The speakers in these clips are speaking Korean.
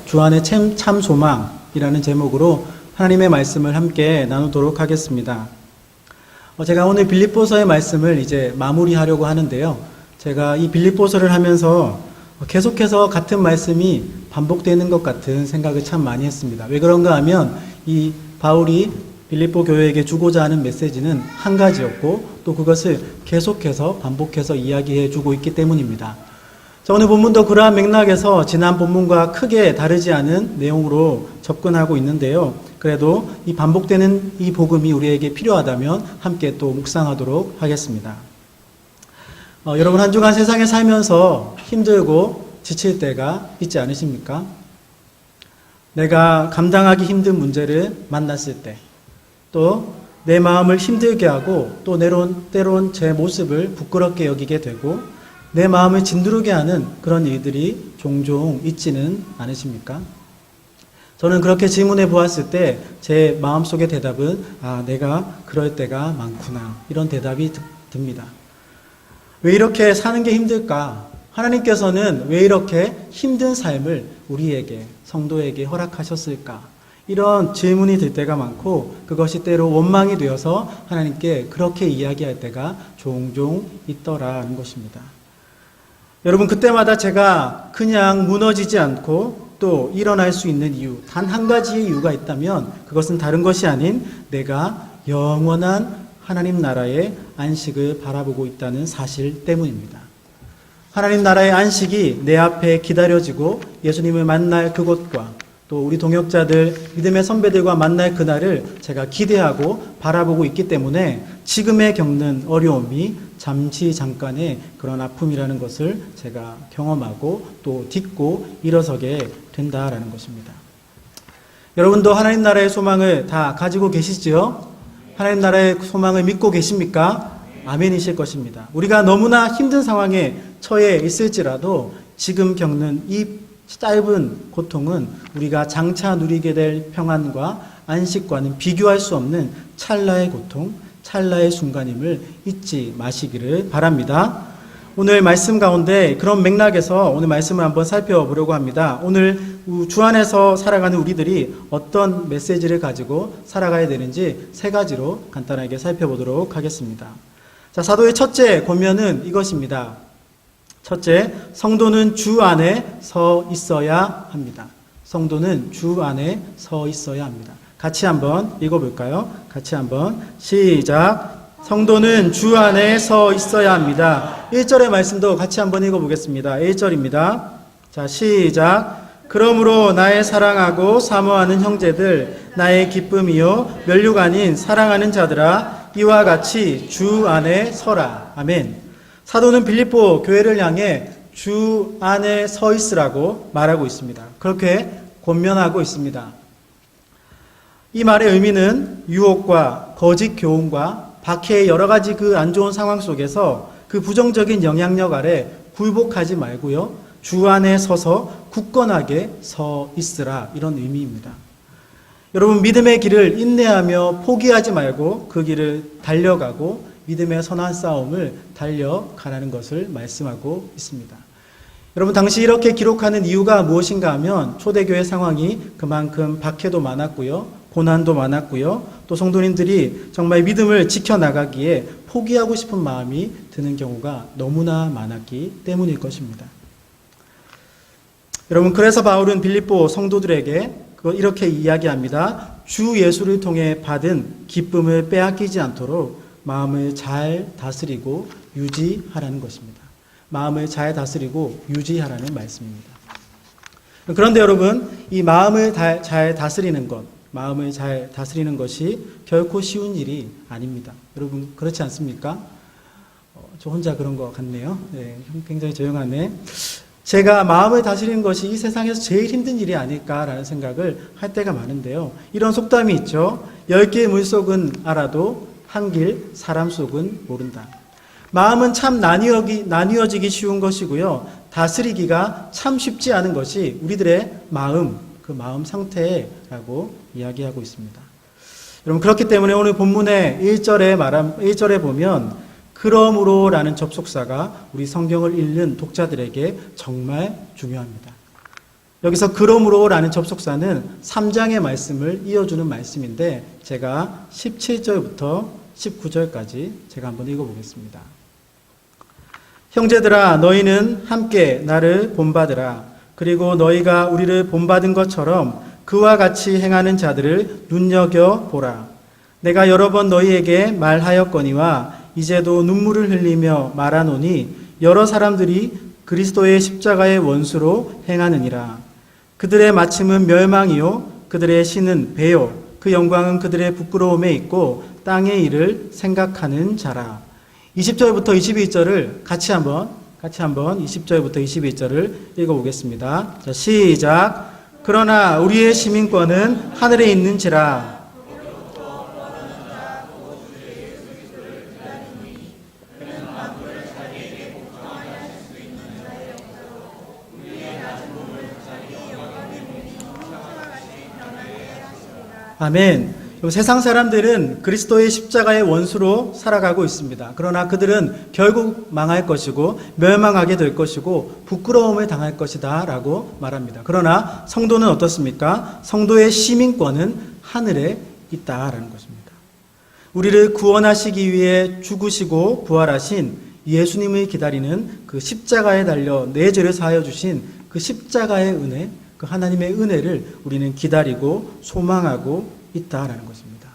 주 안에 참 소망이라는 제목으로 하나님의 말씀을 함께 나누도록 하겠습니다. 제가 오늘 빌립보서의 말씀을 이제 마무리하려고 하는데요. 제가 이 빌립보서를 하면서 계속해서 같은 말씀이 반복되는 것 같은 생각을 참 많이 했습니다. 왜 그런가 하면 이 바울이 빌립보 교회에게 주고자 하는 메시지는 한 가지였고 또 그것을 계속해서 반복해서 이야기해 주고 있기 때문입니다. 자, 오늘 본문도 그러한 맥락에서 지난 본문과 크게 다르지 않은 내용으로 접근하고 있는데요. 그래도 이 반복되는 이 복음이 우리에게 필요하다면 함께 또 묵상하도록 하겠습니다. 여러분 한 주간 세상에 살면서 힘들고 지칠 때가 있지 않으십니까? 내가 감당하기 힘든 문제를 만났을 때, 또 내 마음을 힘들게 하고 또 때론 제 모습을 부끄럽게 여기게 되고 내 마음을 진두르게 하는 그런 일들이 종종 있지는 않으십니까? 저는 그렇게 질문해 보았을 때 제 마음속의 대답은 내가 그럴 때가 많구나, 이런 대답이 듭니다. 왜 이렇게 사는 게 힘들까? 하나님께서는 왜 이렇게 힘든 삶을 우리에게, 성도에게 허락하셨을까? 이런 질문이 들 때가 많고 그것이 때로 원망이 되어서 하나님께 그렇게 이야기할 때가 종종 있더라는 것입니다. 여러분, 그때마다 제가 그냥 무너지지 않고 또 일어날 수 있는 이유, 단 한 가지의 이유가 있다면 그것은 다른 것이 아닌 내가 영원한 하나님 나라의 안식을 바라보고 있다는 사실 때문입니다. 하나님 나라의 안식이 내 앞에 기다려지고 예수님을 만날 그곳과 또 우리 동역자들, 믿음의 선배들과 만날 그날을 제가 기대하고 바라보고 있기 때문에 지금에 겪는 어려움이 잠깐의 그런 아픔이라는 것을 제가 경험하고 또 딛고 일어서게 된다라는 것입니다. 여러분도 하나님 나라의 소망을 다 가지고 계시지요? 하나님 나라의 소망을 믿고 계십니까? 아멘이실 것입니다. 우리가 너무나 힘든 상황에 처해 있을지라도 지금 겪는 이 짧은 고통은 우리가 장차 누리게 될 평안과 안식과는 비교할 수 없는 찰나의 고통, 찰나의 순간임을 잊지 마시기를 바랍니다. 오늘 말씀 가운데 그런 맥락에서 오늘 말씀을 한번 살펴보려고 합니다. 오늘 주 안에서 살아가는 우리들이 어떤 메시지를 가지고 살아가야 되는지 세 가지로 간단하게 살펴보도록 하겠습니다. 자, 사도의 첫째 권면은 이것입니다. 첫째, 성도는 주 안에 서 있어야 합니다. 성도는 주 안에 서 있어야 합니다. 같이 한번 읽어볼까요? 같이 한번 시작. 성도는 주 안에 서 있어야 합니다. 1절의 말씀도 같이 한번 읽어보겠습니다. 1절입니다. 자, 시작. 그러므로 나의 사랑하고 사모하는 형제들, 나의 기쁨이요 멸류가 아닌 사랑하는 자들아, 이와 같이 주 안에 서라. 아멘. 사도는 빌립보 교회를 향해 주 안에 서 있으라고 말하고 있습니다. 그렇게 권면하고 있습니다. 이 말의 의미는 유혹과 거짓 교훈과 박해의 여러 가지 그 안 좋은 상황 속에서 그 부정적인 영향력 아래 굴복하지 말고요, 주 안에 서서 굳건하게 서 있으라, 이런 의미입니다. 여러분, 믿음의 길을 인내하며 포기하지 말고 그 길을 달려가고 믿음의 선한 싸움을 달려가라는 것을 말씀하고 있습니다. 여러분, 당시 이렇게 기록하는 이유가 무엇인가 하면 초대교회 상황이 그만큼 박해도 많았고요, 고난도 많았고요, 또 성도님들이 정말 믿음을 지켜나가기에 포기하고 싶은 마음이 드는 경우가 너무나 많았기 때문일 것입니다. 여러분, 그래서 바울은 빌립보 성도들에게 이렇게 이야기합니다. 주 예수를 통해 받은 기쁨을 빼앗기지 않도록 마음을 잘 다스리고 유지하라는 것입니다. 마음을 잘 다스리고 유지하라는 말씀입니다. 그런데 여러분, 이 마음을 잘 다스리는 것, 마음을 잘 다스리는 것이 결코 쉬운 일이 아닙니다. 여러분, 그렇지 않습니까? 저 혼자 그런 것 같네요. 네, 굉장히 조용하네. 제가 마음을 다스리는 것이 이 세상에서 제일 힘든 일이 아닐까라는 생각을 할 때가 많은데요. 이런 속담이 있죠. 10개의 물속은 알아도 한길 사람 속은 모른다. 마음은 참 나뉘어지기 쉬운 것이고요, 다스리기가 참 쉽지 않은 것이 우리들의 마음, 그 마음 상태라고 이야기하고 있습니다. 여러분, 그렇기 때문에 오늘 본문의 1절에 보면 그러므로 라는 접속사가 우리 성경을 읽는 독자들에게 정말 중요합니다. 여기서 그러므로라는 접속사는 3장의 말씀을 이어주는 말씀인데 제가 17절부터 19절까지 제가 한번 읽어보겠습니다. 형제들아 너희는 함께 나를 본받으라. 그리고 너희가 우리를 본받은 것처럼 그와 같이 행하는 자들을 눈여겨보라. 내가 여러 번 너희에게 말하였거니와 이제도 눈물을 흘리며 말하노니 여러 사람들이 그리스도의 십자가의 원수로 행하느니라. 그들의 마침은 멸망이요 그들의 신은 배요 그 영광은 그들의 부끄러움에 있고 땅의 일을 생각하는 자라. 20절부터 22절을 같이 한번 20절부터 22절을 읽어보겠습니다. 자, 시작. 그러나 우리의 시민권은 하늘에 있는지라. 아멘. 세상 사람들은 그리스도의 십자가의 원수로 살아가고 있습니다. 그러나 그들은 결국 망할 것이고 멸망하게 될 것이고 부끄러움을 당할 것이다 라고 말합니다. 그러나 성도는 어떻습니까? 성도의 시민권은 하늘에 있다라는 것입니다. 우리를 구원하시기 위해 죽으시고 부활하신 예수님을 기다리는 그 십자가에 달려 내 죄를 사하여 주신 그 십자가의 은혜, 그 하나님의 은혜를 우리는 기다리고 소망하고 있다라는 것입니다.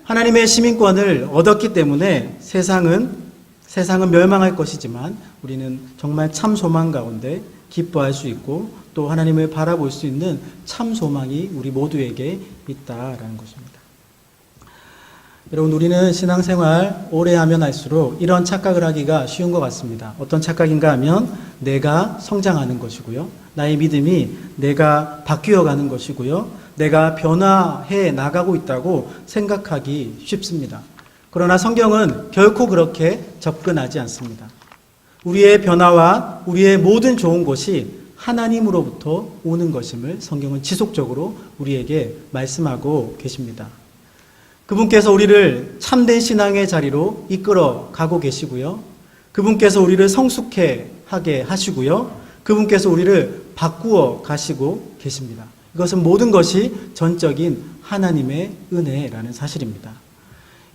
하나님의 시민권을 얻었기 때문에 세상은 멸망할 것이지만 우리는 정말 참 소망 가운데 기뻐할 수 있고 또 하나님을 바라볼 수 있는 참 소망이 우리 모두에게 있다라는 것입니다. 여러분, 우리는 신앙생활 오래 하면 할수록 이런 착각을 하기가 쉬운 것 같습니다. 어떤 착각인가 하면 내가 성장하는 것이고요. 나의 믿음이 내가 바뀌어 가는 것이고요. 내가 변화해 나가고 있다고 생각하기 쉽습니다. 그러나 성경은 결코 그렇게 접근하지 않습니다. 우리의 변화와 우리의 모든 좋은 것이 하나님으로부터 오는 것임을 성경은 지속적으로 우리에게 말씀하고 계십니다. 그분께서 우리를 참된 신앙의 자리로 이끌어 가고 계시고요. 그분께서 우리를 성숙해 하게 하시고요. 그분께서 우리를 바꾸어 가시고 계십니다. 이것은 모든 것이 전적인 하나님의 은혜라는 사실입니다.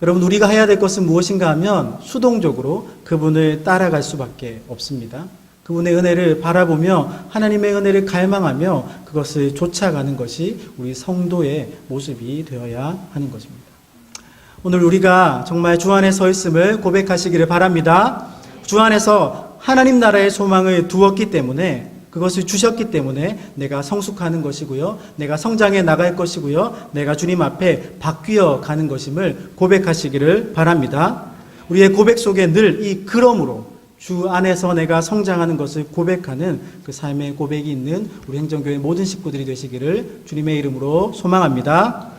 여러분, 우리가 해야 될 것은 무엇인가 하면 수동적으로 그분을 따라갈 수밖에 없습니다. 그분의 은혜를 바라보며 하나님의 은혜를 갈망하며 그것을 쫓아가는 것이 우리 성도의 모습이 되어야 하는 것입니다. 오늘 우리가 정말 주 안에 서 있음을 고백하시기를 바랍니다. 주 안에서 하나님 나라의 소망을 두었기 때문에, 그것을 주셨기 때문에 내가 성숙하는 것이고요, 내가 성장해 나갈 것이고요, 내가 주님 앞에 바뀌어 가는 것임을 고백하시기를 바랍니다. 우리의 고백 속에 늘 이 그러므로, 주 안에서 내가 성장하는 것을 고백하는 그 삶의 고백이 있는 우리 행정교회 모든 식구들이 되시기를 주님의 이름으로 소망합니다.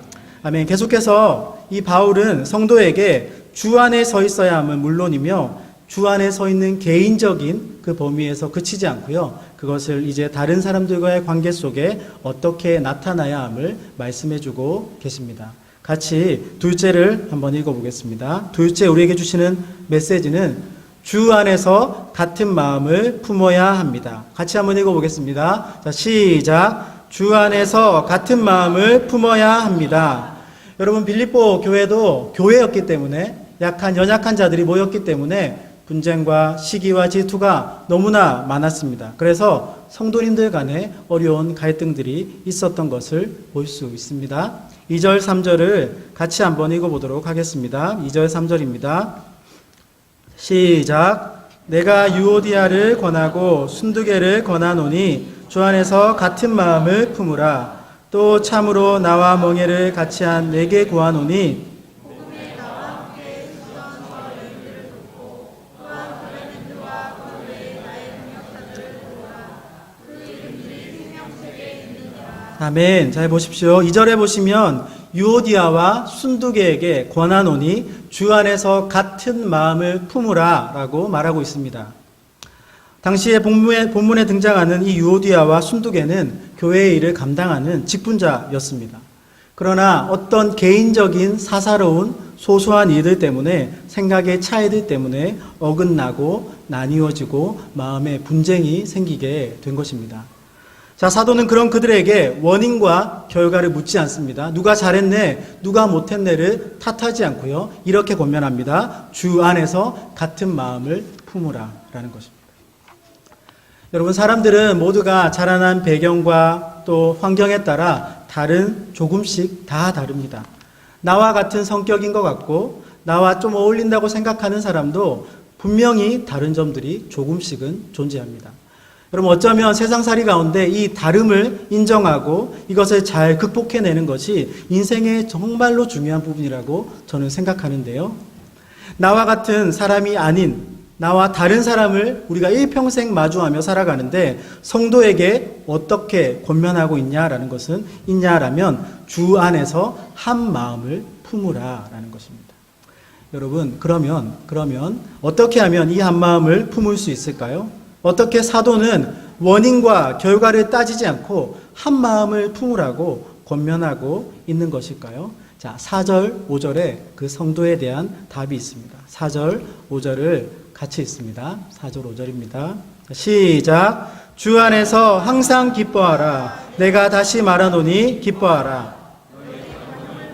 아멘. 계속해서 이 바울은 성도에게 주 안에 서 있어야 함은 물론이며 주 안에 서 있는 개인적인 그 범위에서 그치지 않고요, 그것을 이제 다른 사람들과의 관계 속에 어떻게 나타나야 함을 말씀해주고 계십니다. 같이 둘째를 한번 읽어보겠습니다. 둘째 우리에게 주시는 메시지는 주 안에서 같은 마음을 품어야 합니다. 같이 한번 읽어보겠습니다. 자, 시작. 주 안에서 같은 마음을 품어야 합니다. 여러분, 빌립보 교회도 교회였기 때문에, 연약한 자들이 모였기 때문에 분쟁과 시기와 질투가 너무나 많았습니다. 그래서 성도님들 간에 어려운 갈등들이 있었던 것을 볼 수 있습니다. 2절 3절을 같이 한번 읽어보도록 하겠습니다. 2절 3절입니다. 시작. 내가 유오디아를 권하고 순두개를 권하노니 주 안에서 같은 마음을 품으라. 또 참으로 나와 멍에를 같이 한 내게 구하노니 아멘. 잘 보십시오. 2절에 보시면 유오디아와 순두개에게 권하노니 주 안에서 같은 마음을 품으라 라고 말하고 있습니다. 당시에 본문에 등장하는 이 유오디아와 순두개는 교회의 일을 감당하는 직분자였습니다. 그러나 어떤 개인적인 사사로운 소소한 일들 때문에, 생각의 차이들 때문에 어긋나고 나뉘어지고 마음에 분쟁이 생기게 된 것입니다. 자, 사도는 그런 그들에게 원인과 결과를 묻지 않습니다. 누가 잘했네, 누가 못했네를 탓하지 않고요. 이렇게 권면합니다. 주 안에서 같은 마음을 품으라 라는 것입니다. 여러분, 사람들은 모두가 자라난 배경과 또 환경에 따라 조금씩 다 다릅니다. 나와 같은 성격인 것 같고 나와 좀 어울린다고 생각하는 사람도 분명히 다른 점들이 조금씩은 존재합니다. 여러분, 어쩌면 세상살이 가운데 이 다름을 인정하고 이것을 잘 극복해내는 것이 인생의 정말로 중요한 부분이라고 저는 생각하는데요. 나와 같은 사람이 아닌 나와 다른 사람을 우리가 일평생 마주하며 살아가는데 성도에게 어떻게 권면하고 있냐라면 주 안에서 한 마음을 품으라라는 것입니다. 여러분, 그러면 어떻게 하면 이 한 마음을 품을 수 있을까요? 어떻게 사도는 원인과 결과를 따지지 않고 한 마음을 품으라고 권면하고 있는 것일까요? 자, 4절, 5절에 그 성도에 대한 답이 있습니다. 4절, 5절을 같이 읽습니다. 4절, 5절입니다. 시작. 주 안에서 항상 기뻐하라. 내가 다시 말하노니 기뻐하라.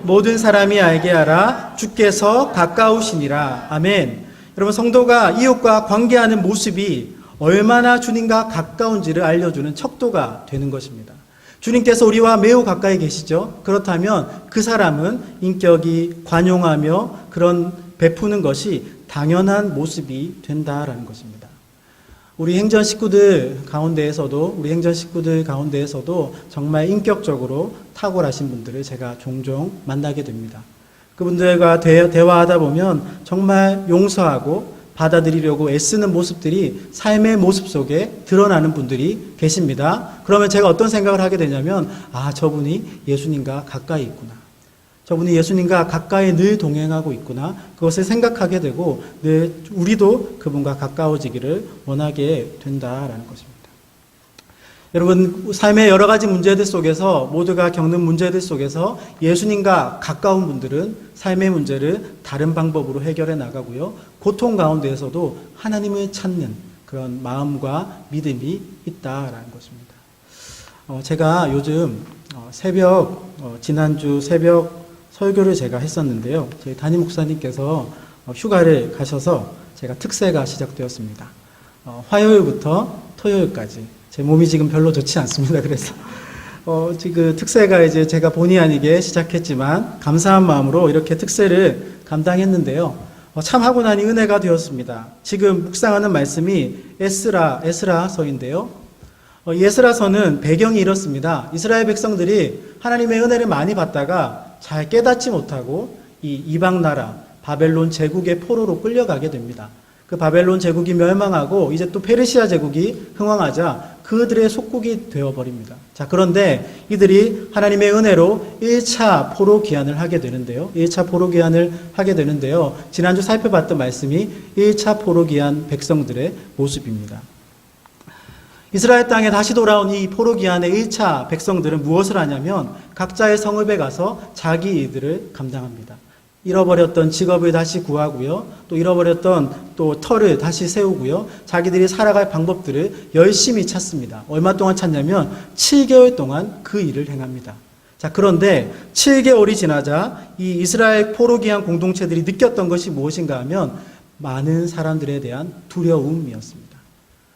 모든 사람이 알게 하라. 주께서 가까우시니라. 아멘. 여러분, 성도가 이웃과 관계하는 모습이 얼마나 주님과 가까운지를 알려주는 척도가 되는 것입니다. 주님께서 우리와 매우 가까이 계시죠. 그렇다면 그 사람은 인격이 관용하며 그런 베푸는 것이 당연한 모습이 된다라는 것입니다. 우리 행전 식구들 가운데에서도 정말 인격적으로 탁월하신 분들을 제가 종종 만나게 됩니다. 그분들과 대화하다 보면 정말 용서하고 받아들이려고 애쓰는 모습들이 삶의 모습 속에 드러나는 분들이 계십니다. 그러면 제가 어떤 생각을 하게 되냐면, 저분이 예수님과 가까이 있구나. 저분이 예수님과 가까이 늘 동행하고 있구나. 그것을 생각하게 되고 늘 우리도 그분과 가까워지기를 원하게 된다라는 것입니다. 여러분, 삶의 여러 가지 문제들 속에서, 모두가 겪는 문제들 속에서 예수님과 가까운 분들은 삶의 문제를 다른 방법으로 해결해 나가고요. 고통 가운데에서도 하나님을 찾는 그런 마음과 믿음이 있다라는 것입니다. 제가 요즘 지난주 새벽 설교를 제가 했었는데요. 저희 담임 목사님께서 휴가를 가셔서 제가 특세가 시작되었습니다. 화요일부터 토요일까지. 제 몸이 지금 별로 좋지 않습니다. 그래서 지금 특세가 이제 제가 본의 아니게 시작했지만 감사한 마음으로 이렇게 특세를 감당했는데요. 참 하고 나니 은혜가 되었습니다. 지금 묵상하는 말씀이 에스라서인데요. 에스라서는 배경이 이렇습니다. 이스라엘 백성들이 하나님의 은혜를 많이 받다가 잘 깨닫지 못하고 이 이방 나라 바벨론 제국의 포로로 끌려가게 됩니다. 그 바벨론 제국이 멸망하고 이제 또 페르시아 제국이 흥왕하자 그들의 속국이 되어버립니다. 자, 그런데 이들이 하나님의 은혜로 1차 포로 귀환을 하게 되는데요. 지난주 살펴봤던 말씀이 1차 포로 귀환 백성들의 모습입니다. 이스라엘 땅에 다시 돌아온 이 포로 귀환의 1차 백성들은 무엇을 하냐면 각자의 성읍에 가서 자기 일들을 감당합니다. 잃어버렸던 직업을 다시 구하고요. 또 잃어버렸던 또 터를 다시 세우고요. 자기들이 살아갈 방법들을 열심히 찾습니다. 얼마 동안 찾냐면 7개월 동안 그 일을 행합니다. 자, 그런데 7개월이 지나자 이 이스라엘 포로 귀환 공동체들이 느꼈던 것이 무엇인가 하면 많은 사람들에 대한 두려움이었습니다.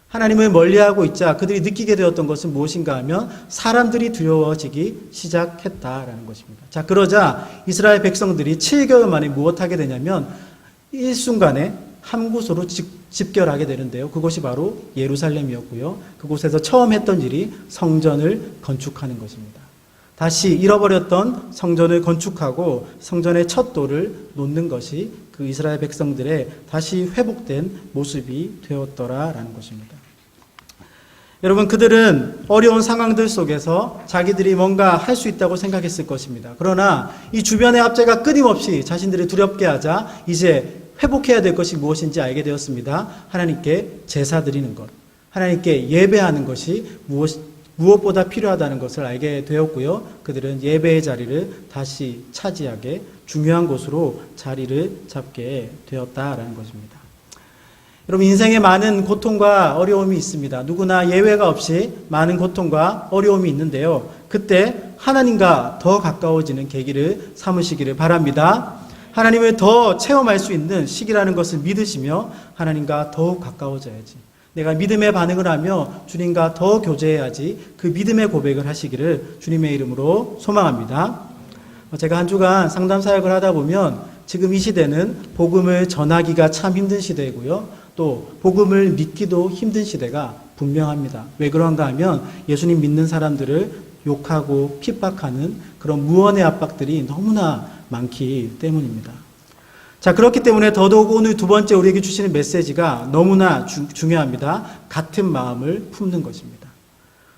하나님을 멀리하고 있자 그들이 느끼게 되었던 것은 무엇인가 하면 사람들이 두려워지기 시작했다라는 것입니다. 자, 그러자 이스라엘 백성들이 7개월 만에 무엇하게 되냐면 일순간에 한 곳으로 집결하게 되는데요. 그곳이 바로 예루살렘이었고요. 그곳에서 처음 했던 일이 성전을 건축하는 것입니다. 다시 잃어버렸던 성전을 건축하고 성전의 첫 돌을 놓는 것이 그 이스라엘 백성들의 다시 회복된 모습이 되었더라라는 것입니다. 여러분, 그들은 어려운 상황들 속에서 자기들이 뭔가 할 수 있다고 생각했을 것입니다. 그러나 이 주변의 압제가 끊임없이 자신들을 두렵게 하자 이제 회복해야 될 것이 무엇인지 알게 되었습니다. 하나님께 제사 드리는 것, 하나님께 예배하는 것이 무엇보다 필요하다는 것을 알게 되었고요. 그들은 예배의 자리를 다시 차지하게 중요한 곳으로 자리를 잡게 되었다라는 것입니다. 여러분, 인생에 많은 고통과 어려움이 있습니다. 누구나 예외가 없이 많은 고통과 어려움이 있는데요. 그때 하나님과 더 가까워지는 계기를 삼으시기를 바랍니다. 하나님을 더 체험할 수 있는 시기라는 것을 믿으시며 하나님과 더욱 가까워져야지. 내가 믿음의 반응을 하며 주님과 더 교제해야지. 그 믿음의 고백을 하시기를 주님의 이름으로 소망합니다. 제가 한 주간 상담 사역을 하다 보면 지금 이 시대는 복음을 전하기가 참 힘든 시대이고요. 또 복음을 믿기도 힘든 시대가 분명합니다. 왜 그런가 하면 예수님 믿는 사람들을 욕하고 핍박하는 그런 무언의 압박들이 너무나 많기 때문입니다. 자, 그렇기 때문에 더더욱 오늘 두 번째 우리에게 주시는 메시지가 너무나 중요합니다. 같은 마음을 품는 것입니다.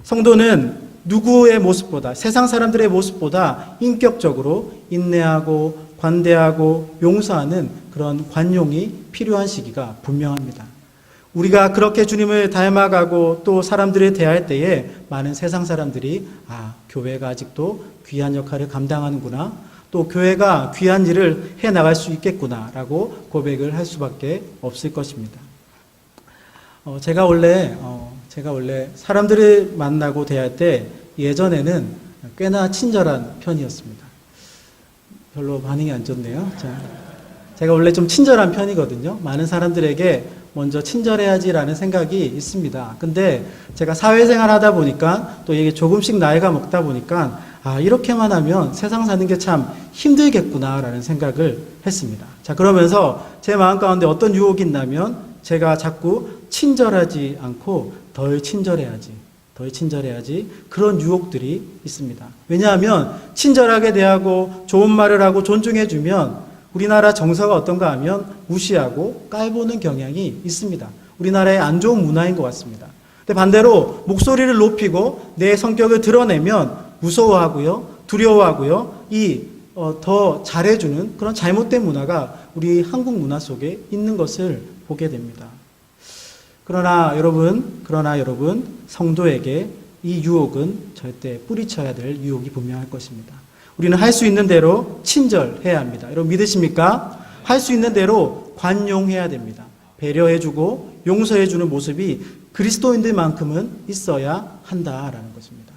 성도는 누구의 모습보다, 세상 사람들의 모습보다 인격적으로 인내하고 관대하고 용서하는 그런 관용이 필요한 시기가 분명합니다. 우리가 그렇게 주님을 닮아가고 또 사람들을 대할 때에 많은 세상 사람들이 교회가 아직도 귀한 역할을 감당하는구나, 또 교회가 귀한 일을 해나갈 수 있겠구나라고 고백을 할 수밖에 없을 것입니다. 제가 원래 사람들을 만나고 대할 때 예전에는 꽤나 친절한 편이었습니다. 별로 반응이 안 좋네요. 제가 원래 좀 친절한 편이거든요. 많은 사람들에게 먼저 친절해야지라는 생각이 있습니다. 근데 제가 사회생활 하다 보니까 또 이게 조금씩 나이가 먹다 보니까 이렇게만 하면 세상 사는 게 참 힘들겠구나라는 생각을 했습니다. 자, 그러면서 제 마음 가운데 어떤 유혹이 있냐면 제가 자꾸 친절하지 않고 덜 친절해야지 그런 유혹들이 있습니다. 왜냐하면 친절하게 대하고 좋은 말을 하고 존중해주면 우리나라 정서가 어떤가 하면 무시하고 깔보는 경향이 있습니다. 우리나라의 안 좋은 문화인 것 같습니다. 근데 반대로 목소리를 높이고 내 성격을 드러내면 무서워하고요, 두려워하고요, 더 잘해주는 그런 잘못된 문화가 우리 한국 문화 속에 있는 것을 보게 됩니다. 그러나 여러분, 성도에게 이 유혹은 절대 뿌리쳐야 될 유혹이 분명할 것입니다. 우리는 할 수 있는 대로 친절해야 합니다. 여러분 믿으십니까? 할 수 있는 대로 관용해야 됩니다. 배려해주고 용서해주는 모습이 그리스도인들만큼은 있어야 한다라는 것입니다.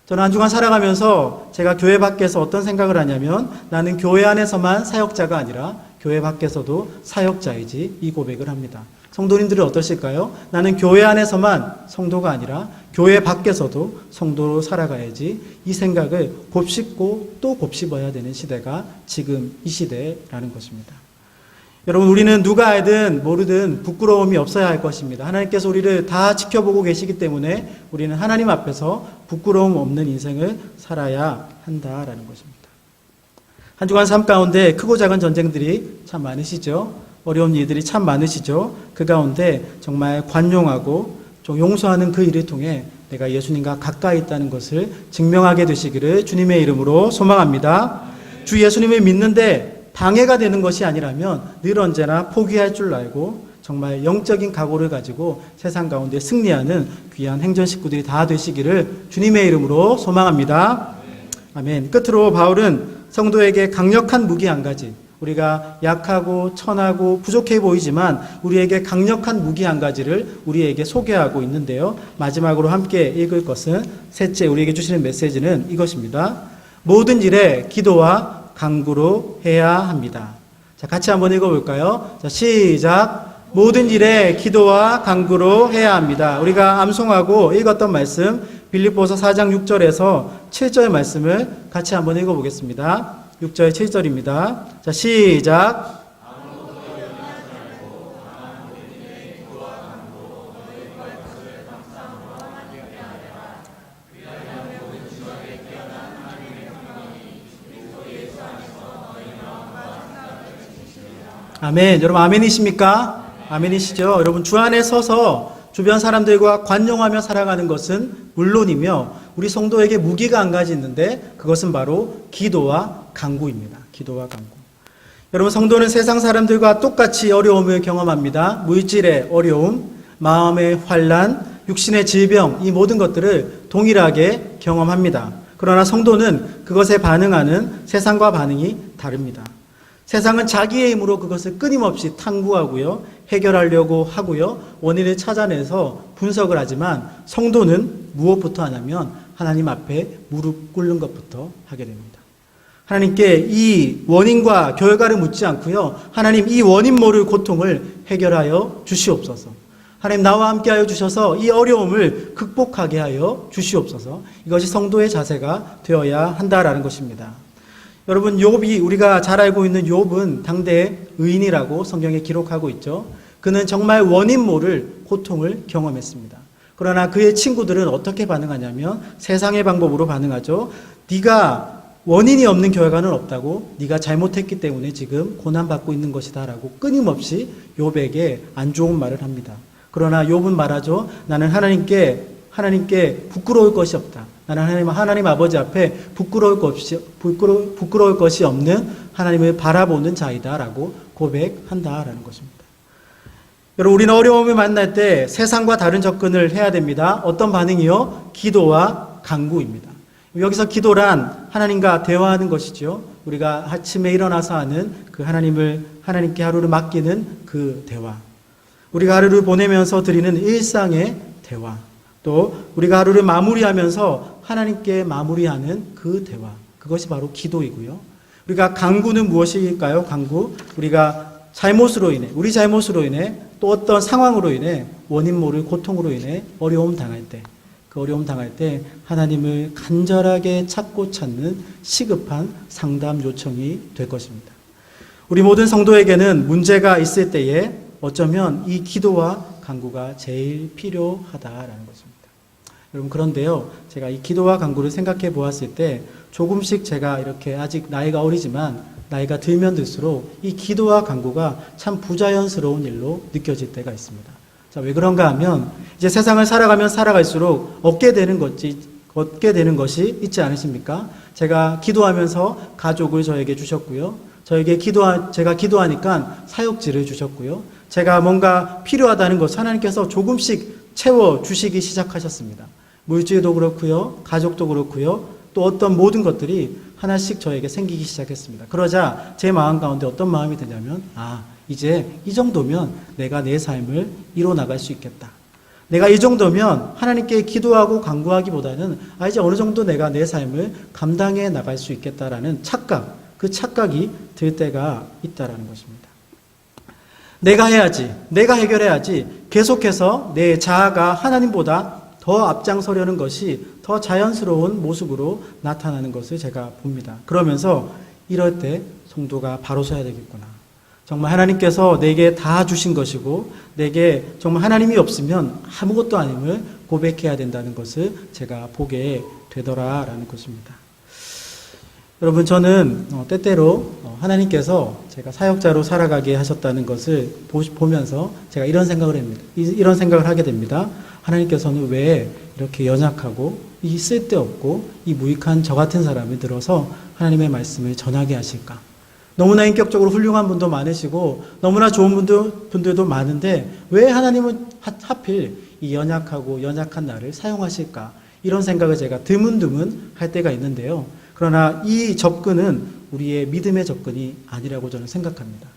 저는 한 주간 살아가면서 제가 교회 밖에서 어떤 생각을 하냐면 나는 교회 안에서만 사역자가 아니라 교회 밖에서도 사역자이지 이 고백을 합니다. 성도님들은 어떠실까요? 나는 교회 안에서만 성도가 아니라 교회 밖에서도 성도로 살아가야지 이 생각을 곱씹고 또 곱씹어야 되는 시대가 지금 이 시대라는 것입니다. 여러분, 우리는 누가 알든 모르든 부끄러움이 없어야 할 것입니다. 하나님께서 우리를 다 지켜보고 계시기 때문에 우리는 하나님 앞에서 부끄러움 없는 인생을 살아야 한다라는 것입니다. 한 주간 삶 가운데 크고 작은 전쟁들이 참 많으시죠? 어려운 일들이 참 많으시죠? 그 가운데 정말 관용하고 좀 용서하는 그 일을 통해 내가 예수님과 가까이 있다는 것을 증명하게 되시기를 주님의 이름으로 소망합니다. 주 예수님을 믿는데 방해가 되는 것이 아니라면 늘 언제나 포기할 줄 알고 정말 영적인 각오를 가지고 세상 가운데 승리하는 귀한 행전 식구들이 다 되시기를 주님의 이름으로 소망합니다. 아멘. 끝으로 바울은 성도에게 강력한 무기 한 가지, 우리가 약하고 천하고 부족해 보이지만 우리에게 강력한 무기 한 가지를 우리에게 소개하고 있는데요. 마지막으로 함께 읽을 것은 셋째 우리에게 주시는 메시지는 이것입니다. 모든 일에 기도와 간구로 해야 합니다. 자, 같이 한번 읽어볼까요? 자, 시작. 모든 일에 기도와 간구로 해야 합니다. 우리가 암송하고 읽었던 말씀 빌립보서 4장 6절에서 7절 말씀을 같이 한번 읽어보겠습니다. 6절 7절입니다. 자, 시작. 아멘. 여러분 아멘이십니까? 아멘이시죠? 여러분 주 안에 서서 주변 사람들과 관용하며 살아가는 것은 물론이며 우리 성도에게 무기가 한 가지 있는데 그것은 바로 기도와 간구입니다. 기도와 간구. 여러분 성도는 세상 사람들과 똑같이 어려움을 경험합니다. 물질의 어려움, 마음의 환난, 육신의 질병, 이 모든 것들을 동일하게 경험합니다. 그러나 성도는 그것에 반응하는 세상과 반응이 다릅니다. 세상은 자기의 힘으로 그것을 끊임없이 탐구하고요, 해결하려고 하고요. 원인을 찾아내서 분석을 하지만 성도는 무엇부터 하냐면 하나님 앞에 무릎 꿇는 것부터 하게 됩니다. 하나님께 이 원인과 결과를 묻지 않고요. 하나님 이 원인 모를 고통을 해결하여 주시옵소서. 하나님 나와 함께하여 주셔서 이 어려움을 극복하게 하여 주시옵소서. 이것이 성도의 자세가 되어야 한다라는 것입니다. 여러분 욥이 우리가 잘 알고 있는 욥은 당대 의인이라고 성경에 기록하고 있죠. 그는 정말 원인 모를 고통을 경험했습니다. 그러나 그의 친구들은 어떻게 반응하냐면 세상의 방법으로 반응하죠. 네가 원인이 없는 결과는 없다고, 네가 잘못했기 때문에 지금 고난받고 있는 것이다 라고 끊임없이 욥에게 안 좋은 말을 합니다. 그러나 욥은 말하죠. 나는 하나님께 부끄러울 것이 없다. 나는 하나님 아버지 앞에 부끄러울 것이 없는 하나님을 바라보는 자이다 라고 고백한다라는 것입니다. 여러분 우리는 어려움을 만날 때 세상과 다른 접근을 해야 됩니다. 어떤 반응이요? 기도와 간구입니다. 여기서 기도란 하나님과 대화하는 것이죠. 우리가 아침에 일어나서 하는 그 하나님께 하루를 맡기는 그 대화. 우리가 하루를 보내면서 드리는 일상의 대화. 또 우리가 하루를 마무리하면서 하나님께 마무리하는 그 대화. 그것이 바로 기도이고요. 우리가 간구는 무엇일까요? 간구. 우리가 우리 잘못으로 인해 또 어떤 상황으로 인해 원인 모를 고통으로 인해 어려움 당할 때 하나님을 간절하게 찾는 시급한 상담 요청이 될 것입니다. 우리 모든 성도에게는 문제가 있을 때에 어쩌면 이 기도와 간구가 제일 필요하다라는 것입니다. 여러분 그런데요, 제가 이 기도와 간구를 생각해 보았을 때 조금씩 제가 이렇게 아직 나이가 어리지만 나이가 들면 들수록 이 기도와 간구가 참 부자연스러운 일로 느껴질 때가 있습니다. 자, 왜 그런가 하면 이제 세상을 살아가면 살아갈수록 얻게 되는 것이 있지 않으십니까? 제가 기도하면서 가족을 저에게 주셨고요. 제가 기도하니까 사역지를 주셨고요. 제가 뭔가 필요하다는 것을 하나님께서 조금씩 채워 주시기 시작하셨습니다. 물질도 그렇고요. 가족도 그렇고요. 또 어떤 모든 것들이 하나씩 저에게 생기기 시작했습니다. 그러자 제 마음 가운데 어떤 마음이 드냐면 이제 이 정도면 내가 내 삶을 이뤄나갈 수 있겠다. 내가 이 정도면 하나님께 기도하고 간구하기보다는 이제 어느 정도 내가 내 삶을 감당해 나갈 수 있겠다라는 그 착각이 들 때가 있다라는 것입니다. 내가 해야지, 내가 해결해야지 계속해서 내 자아가 하나님보다 더 앞장서려는 것이 더 자연스러운 모습으로 나타나는 것을 제가 봅니다. 그러면서 이럴 때 성도가 바로 서야 되겠구나. 정말 하나님께서 내게 다 주신 것이고 내게 정말 하나님이 없으면 아무것도 아님을 고백해야 된다는 것을 제가 보게 되더라라는 것입니다. 여러분 저는 때때로 하나님께서 제가 사역자로 살아가게 하셨다는 것을 보면서 제가 이런 생각을 하게 됩니다. 하나님께서는 왜 이렇게 연약하고 이 쓸데없고 이 무익한 저 같은 사람을 들어서 하나님의 말씀을 전하게 하실까? 너무나 인격적으로 훌륭한 분도 많으시고 너무나 좋은 분들도 많은데 왜 하나님은 하필 이 연약한 나를 사용하실까? 이런 생각을 제가 드문드문 할 때가 있는데요. 그러나 이 접근은 우리의 믿음의 접근이 아니라고 저는 생각합니다.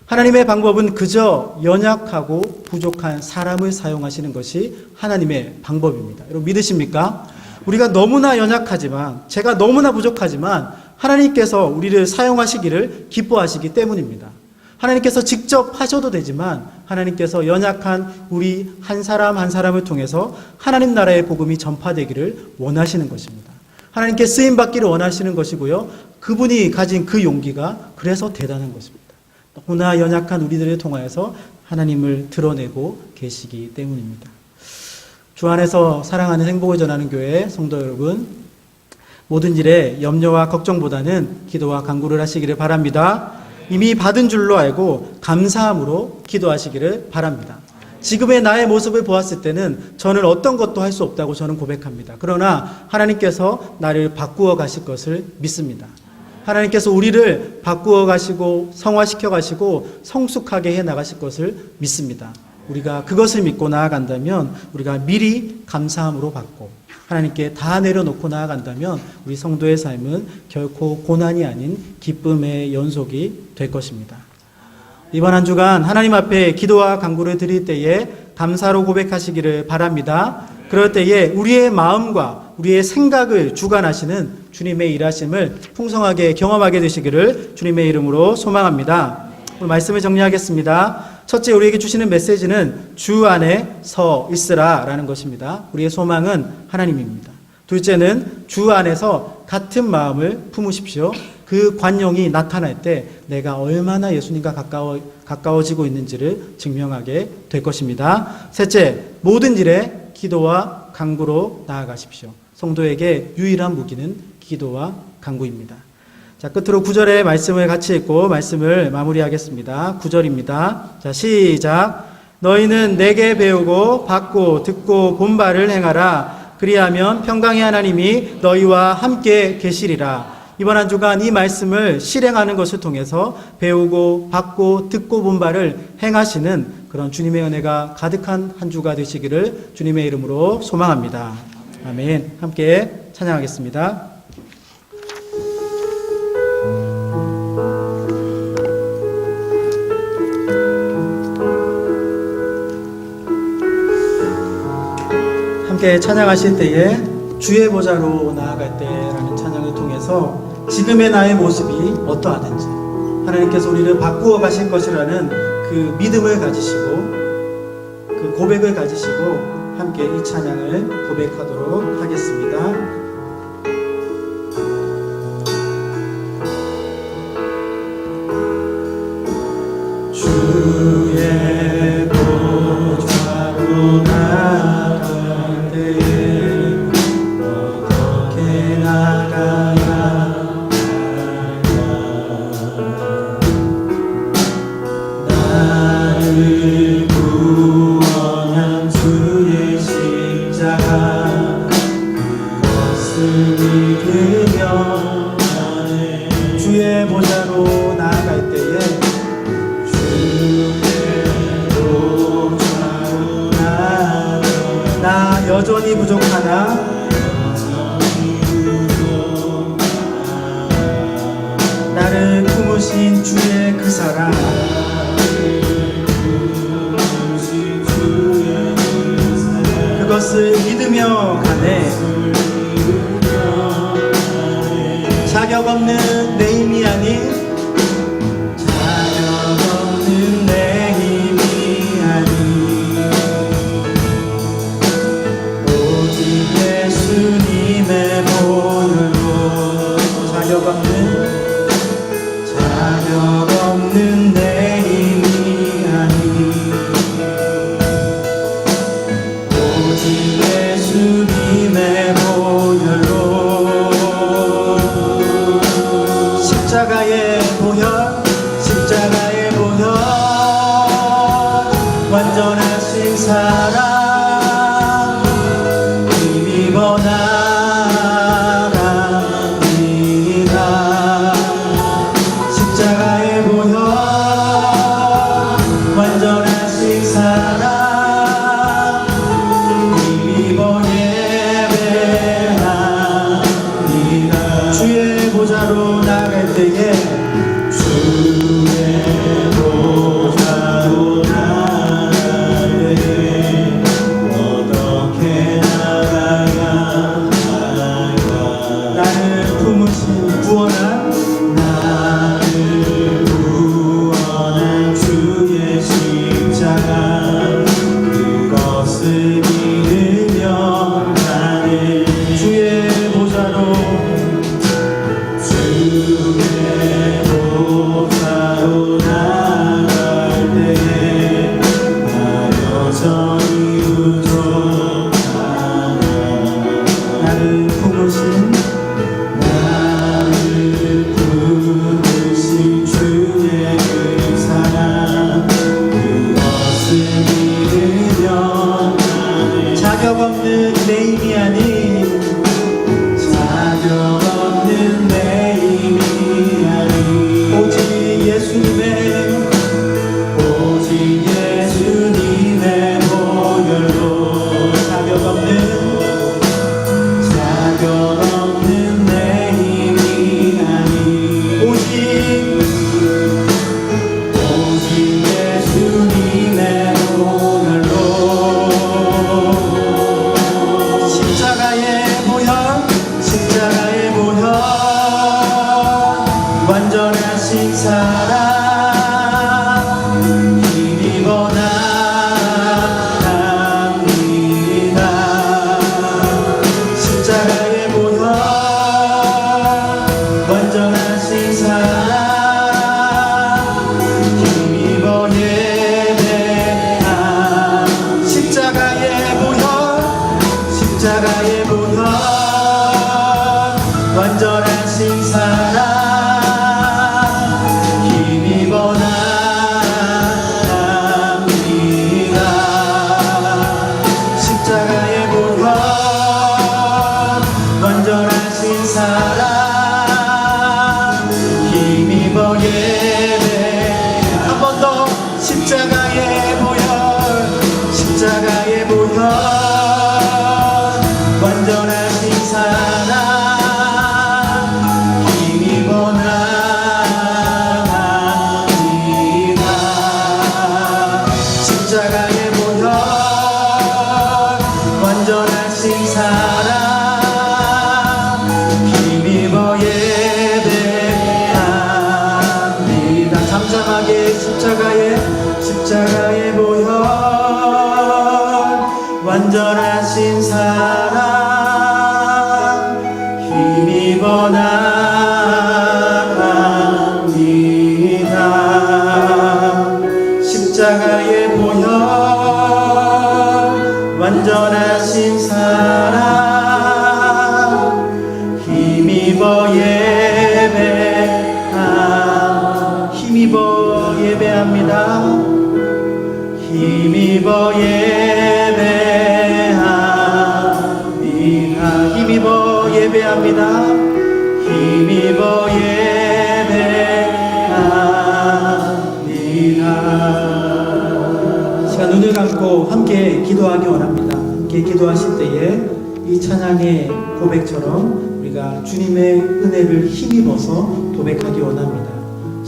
하나님의 방법은 그저 연약하고 부족한 사람을 사용하시는 것이 하나님의 방법입니다. 여러분 믿으십니까? 우리가 너무나 연약하지만, 제가 너무나 부족하지만 하나님께서 우리를 사용하시기를 기뻐하시기 때문입니다. 하나님께서 직접 하셔도 되지만 하나님께서 연약한 우리 한 사람 한 사람을 통해서 하나님 나라의 복음이 전파되기를 원하시는 것입니다. 하나님께 쓰임받기를 원하시는 것이고요. 그분이 가진 그 용기가 그래서 대단한 것입니다. 너무나 연약한 우리들을 통하여서 하나님을 드러내고 계시기 때문입니다. 주 안에서 사랑하는 행복을 전하는 교회 성도 여러분, 모든 일에 염려와 걱정보다는 기도와 간구를 하시기를 바랍니다. 이미 받은 줄로 알고 감사함으로 기도하시기를 바랍니다. 지금의 나의 모습을 보았을 때는 저는 어떤 것도 할 수 없다고 저는 고백합니다. 그러나 하나님께서 나를 바꾸어 가실 것을 믿습니다. 하나님께서 우리를 바꾸어 가시고 성화시켜 가시고 성숙하게 해 나가실 것을 믿습니다. 우리가 그것을 믿고 나아간다면 우리가 미리 감사함으로 받고 하나님께 다 내려놓고 나아간다면 우리 성도의 삶은 결코 고난이 아닌 기쁨의 연속이 될 것입니다. 이번 한 주간 하나님 앞에 기도와 간구를 드릴 때에 감사로 고백하시기를 바랍니다. 그럴 때에 우리의 마음과 우리의 생각을 주관하시는 주님의 일하심을 풍성하게 경험하게 되시기를 주님의 이름으로 소망합니다. 오늘 말씀을 정리하겠습니다. 첫째, 우리에게 주시는 메시지는 주 안에 서 있으라 라는 것입니다. 우리의 소망은 하나님입니다. 둘째는 주 안에서 같은 마음을 품으십시오. 그 관용이 나타날 때 내가 얼마나 예수님과 가까워지고 있는지를 증명하게 될 것입니다. 셋째, 모든 일에 기도와 간구로 나아가십시오. 성도에게 유일한 무기는 기도와 간구입니다. 자, 끝으로 9절의 말씀을 같이 읽고 말씀을 마무리하겠습니다. 9절입니다. 자, 시작. 너희는 내게 배우고 받고 듣고 본 바를 행하라. 그리하면 평강의 하나님이 너희와 함께 계시리라. 이번 한 주간 이 말씀을 실행하는 것을 통해서 배우고 받고 듣고 본 바를 행하시는 그런 주님의 은혜가 가득한 한 주가 되시기를 주님의 이름으로 소망합니다. 아멘. 함께 찬양하겠습니다. 함께 찬양하실 때에 주의 보좌로 나아갈 때라는 찬양을 통해서 지금의 나의 모습이 어떠하든지 하나님께서 우리를 바꾸어 가실 것이라는 그 믿음을 가지시고 그 고백을 가지시고 함께 이 찬양을 고백하도록 하겠습니다. 주의 보좌로 나아갈 때에 어떻게 나가야 나를 구원한 주의 십자가 그것을 믿으며 주의 보좌로 나아갈 때에 나 여전히 부족하나 나를 품으신 주의 그 사랑 그것을 믿으며 가네. 자격 없는 내 힘이 아닌 자격 없는 내 힘이 아닌 오직 예수님의 보혈로 자격 없는 내 힘이 아닌 오직 예수님의 보혈로 십자가의 보혈 완전하신 사랑 힘입어 나갑니다. 십자가의 보혈 완전하신 사랑 힘입어 예배합니다. 주의 보좌로 나갈 때에 완전하신 사랑 힘입어 나갑니다. 십자가의 보혈 완전하신 사랑 힘입어 예배함. 십자가의 보혈 십자가의 보혈 완전하신 사랑 힘입어 나갑니다. 십자가의 보혈 완전하신 사랑 힘입어 예배. 한 번 더 십자가의 보혈 십자가의 보혈 완전하신 사랑 힘입어 나갑니다. 십자가의 보혈 완전하신 사랑 힘입어 예배합니다. 잠잠하게 십자가의 보혈 완전하신 사랑 힘입어 나갑니다. 십자가의 보혈 완전하신 사랑 힘입어 예배함. 힘입어 예배합니다. 힘입어 예배합니다. 힘입어 예배합니다. 힘입어 예배합니다. 시간 눈을 감고 함께 기도하기 원합니다. 함께 기도하실 때에 이 찬양의 고백처럼 우리가 주님의 은혜를 힘입어서 고백하기 원합니다.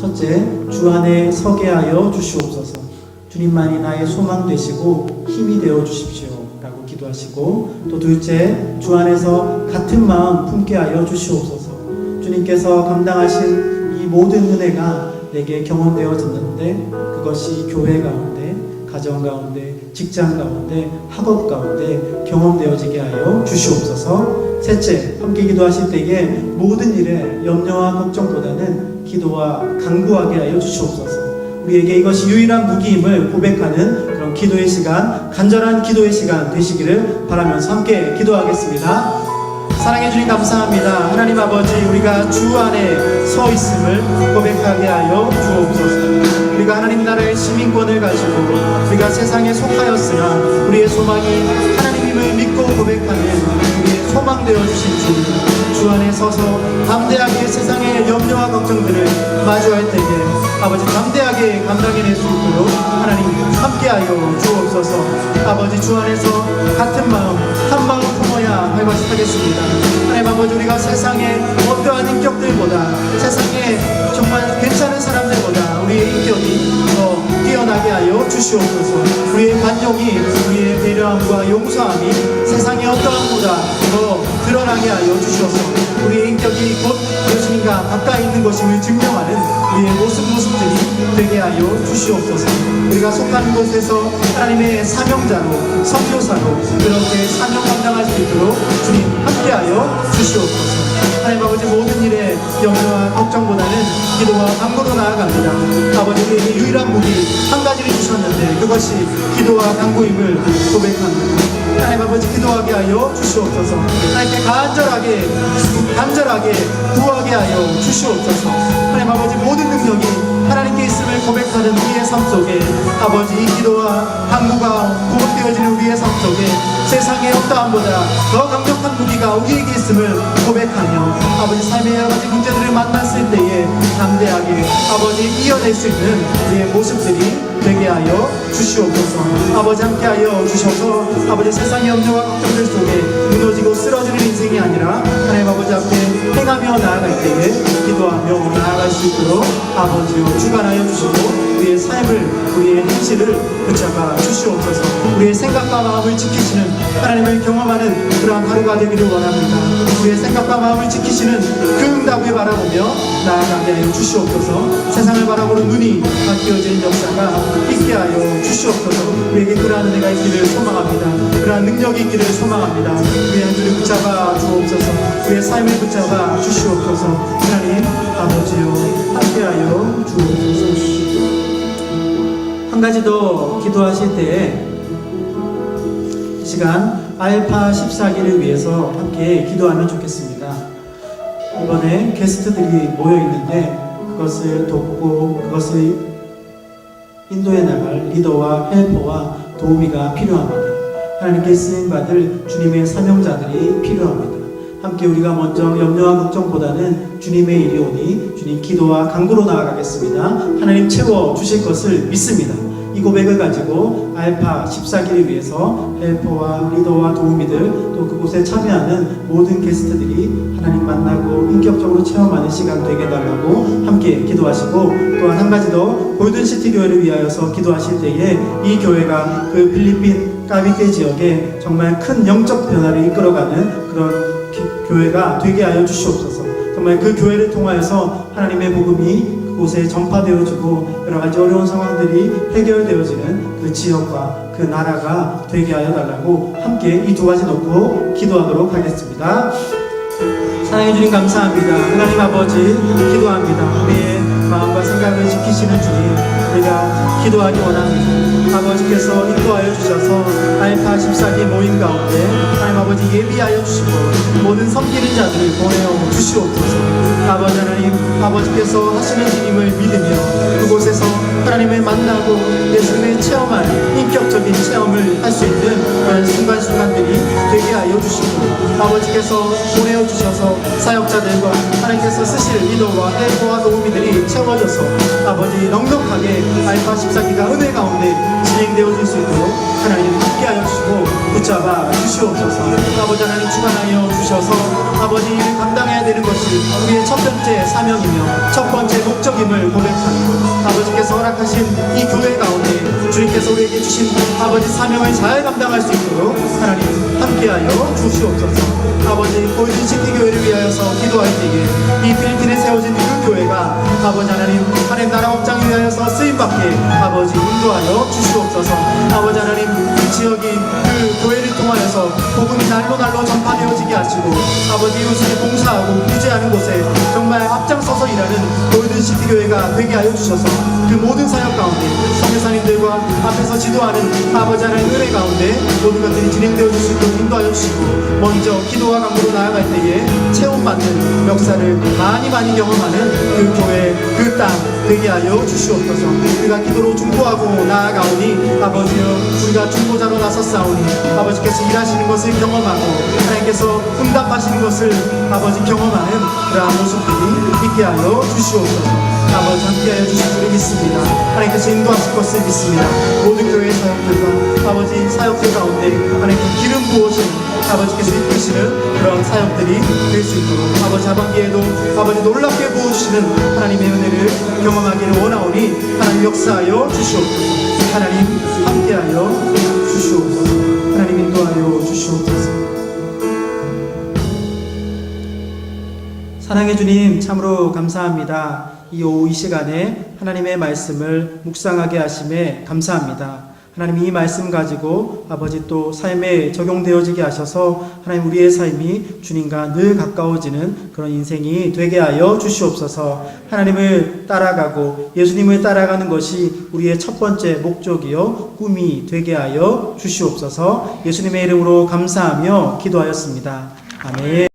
첫째, 주 안에 서게 하여 주시옵소서. 주님만이 나의 소망 되시고 힘이 되어 주십시오 라고 기도하시고, 또 둘째, 주 안에서 같은 마음 품게 하여 주시옵소서. 주님께서 감당하신 이 모든 은혜가 내게 경험되어졌는데 그것이 교회 가운데, 가정 가운데, 직장 가운데, 학업 가운데 경험되어지게 하여 주시옵소서. 셋째, 함께 기도하실 때에 모든 일에 염려와 걱정보다는 기도와 간구하게 하여 주시옵소서. 우리에게 이것이 유일한 무기임을 고백하는 그런 기도의 시간, 간절한 기도의 시간 되시기를 바라면서 함께 기도하겠습니다. 사랑해 주님 감사합니다. 하나님 아버지, 우리가 주 안에 서 있음을 고백하게 하여 주옵소서. 우리가 하나님 나라의 시민권을 가지고 우리가 세상에 속하였으나 우리의 소망이 하나님임을 믿고 고백하는 우리의 소망 되어 주신 주 안에 서서 담대하게 세상의 염려와 걱정들을 마주할 때에 아버지 담대하게 감당해낼 수 있도록 하나님 함께하여 주옵소서. 아버지, 주 안에서 같은 마음 한 마음 품어야 할 것이 하겠습니다. 하나님 아버지, 우리가 세상의 어떠한 인격들보다, 세상에 정말 괜찮은 사람들보다 우리의 인격이 더 뛰어나게 하여 주시옵소서. 우리의 관용이, 우리의 배려함과 용서함이 세상의 어떠함보다 더 드러나게 하여 주셔서 우리의 인격이 곧 예수님과 가까이 있는 것임을 증명하는 우리의 모습들이 되게 하여 주시옵소서. 우리가 속한 곳에서 하나님의 사명자로, 선교사로 그렇게 사명 감당할 수 있도록 주님 함께하여 주시옵소서. 하나님 아버지, 모든 일에 염려와 걱정보다는 기도와 간구로 나아갑니다. 아버지, 우리에게 유일한 무기 한 가지를 주셨는데 그것이 기도와 간구임을 고백합니다. 하나님 아버지, 기도하게 하여 주시옵소서. 하나님께 간절하게 구하게 하여 주시옵소서. 하나님 아버지, 모든 능력이 하나님께 있음을 고백하는 우리의 삶 속에 아버지, 이 기도와 간구가 공급되어지는 우리의 삶 속에 세상의 어떠함보다 더 강력한 무기가 우리에게 있음을 고백하며 아버지, 삶의 여러 가지 문제들을 만났을 때에 담대하게 아버지 이어낼 수 있는 우리의 모습들이 되게 하여 주시옵소서. 아버지, 함께하여 주셔서 아버지, 세상의 염려와 걱정들 속에 무너지고 쓰러지는 인생이 아니라 하나님 아버지 앞에 행하며 나아갈 때에 기도하며 나아갈 수 있도록 아버지여 주관하여 주시고 우리의 삶을, 우리의 행실을 붙잡아 주시옵소서. 우리의 생각과 마음을 지키시는 하나님을 경험하는 그러한 하루가 되기를 원합니다. 우리의 생각과 마음을 지키시는 그 응답을 바라보며 나아가게 하여 주시옵소서. 세상을 바라보는 눈이 바뀌어지는 역사가 있게 하여 주시옵소서. 우리에게 그러한 은혜가 있기를 소망합니다. 그러한 능력이 있기를 소망합니다. 우리의 한줄을 붙잡아 주옵소서. 우리의 삶을 붙잡아 주시옵소서. 하나님 아버지여 함께하여 주옵소서. 한 가지 더 기도하실 때에 이 시간 알파 14기를 위해서 함께 기도하면 좋겠습니다. 이번에 게스트들이 모여 있는데 그것을 돕고 그것을 인도해 나갈 리더와 헬퍼와 도우미가 필요합니다. 하나님께 쓰임받을 주님의 사명자들이 필요합니다. 함께 우리가 먼저 염려와 걱정보다는 주님의 일이 오니 주님 기도와 간구로 나아가겠습니다. 하나님 채워 주실 것을 믿습니다. 이 고백을 가지고 알파 14기를 위해서 헬퍼와 리더와 도우미들 또 그곳에 참여하는 모든 게스트들이 하나님 만나고 인격적으로 체험하는 시간 되게 해달라고 함께 기도하시고, 또한 한 가지 더 골든시티 교회를 위하여서 기도하실 때에 이 교회가 그 필리핀 까비테 지역에 정말 큰 영적 변화를 이끌어가는 그런 교회가 되게 하여 주시옵소서. 정말 그 교회를 통하여서 하나님의 복음이 그곳에 전파되어지고 여러 가지 어려운 상황들이 해결되어지는 그 지역과 그 나라가 되게 하여 달라고 함께 이 두 가지 놓고 기도하도록 하겠습니다. 사랑해 주님 감사합니다. 하나님 아버지 기도합니다. 우리의 마음과 생각을 지키시는 주님, 우리가 기도하기 원합니다. 아버지께서 인도하여 주셔서 알파 14기 모임 가운데 하나님 아버지 예비하여 주시고 모든 섬기는 자들을 보내어 주시옵소서. 아버지 하나님, 아버지께서 하시는 일임을 믿으며 그곳에서 하나님을 만나고 예수님을 체험하는 인격적인 체험을 할 수 있는 그런 순간순간들이 되게 하여 주시고, 아버지께서 보내어 주셔서 사역자들과 하나님께서 쓰실 리더와 헬퍼와 도우미들이 채워져서 아버지 넉넉하게 알파 14기가 은혜 가운데 진행되어질 수 있도록 하나님 함께하여 주시고 붙잡아 주시옵소서. 아버지 하나님 주관하여 주셔서 아버지 일을 감당해야 되는 것이 우리의 첫 번째 사명이며 첫 번째 목적임을 고백하는 아버지께서 허락하신 이 교회 가운데 주님께서 우리에게 주신 아버지 사명을 잘 감당할 수 있도록 하나님 함께하여 주시옵소서. 아버지 골든시티 교회를 위하여서 기도할 때에 이 필리핀에 세워진 그 교회가 아버지 하나님 나라 확장을 위하여서 쓰임받게 아버지 인도하여 주시옵소서. 아버지 하나님 그 지역이 그 교회를 통하여서 복음이 날로 전파되어지게 하시고 아버지 이웃을 봉사하고 구제하는 곳에 정말 앞장서서 일하는 골든시티 교회가 되게 하여 주셔서 그 모든 사역 가운데 선교사님들과 앞에서 지도하는 아버지 하나님 은혜 가운데 모든 것들이 진행되어질 수 있도록 인도하여 주시고, 먼저 기도와 간구로 나아갈 때에 체험받는 역사를 많이 경험하는 그 교회 그 땅 되게 하여 주시옵소서. 우리가 기도로 중보하고 나아가오니 아버지여 우리가 중보자로 나섰사오니 아버지께서 일하시는 것을 경험하고 하나님께서 응답하시는 것을 아버지 경험하는 그러한 모습들이 있게 하여 주시옵소서. 아버지 함께하여 주실 줄을 믿습니다. 하나님께서 인도하실 것을 믿습니다. 모든 교회 사역들과 아버지 사역들 가운데 하나님께서 기름 부어주신 아버지께서 이끄시는 그런 사역들이 될 수 있도록 아버지 하반기에도 아버지 놀랍게 부어주시는 하나님의 은혜를 경험하기를 원하오니 하나님 역사하여 주시옵소서. 하나님 함께하여 주시옵소서. 하나님 인도하여 주시옵소서. 사랑해 주님 참으로 감사합니다. 이 오후 이 시간에 하나님의 말씀을 묵상하게 하심에 감사합니다. 하나님 이 말씀 가지고 아버지 또 삶에 적용되어지게 하셔서 하나님 우리의 삶이 주님과 늘 가까워지는 그런 인생이 되게 하여 주시옵소서. 하나님을 따라가고 예수님을 따라가는 것이 우리의 첫 번째 목적이요 꿈이 되게 하여 주시옵소서. 예수님의 이름으로 감사하며 기도하였습니다. 아멘.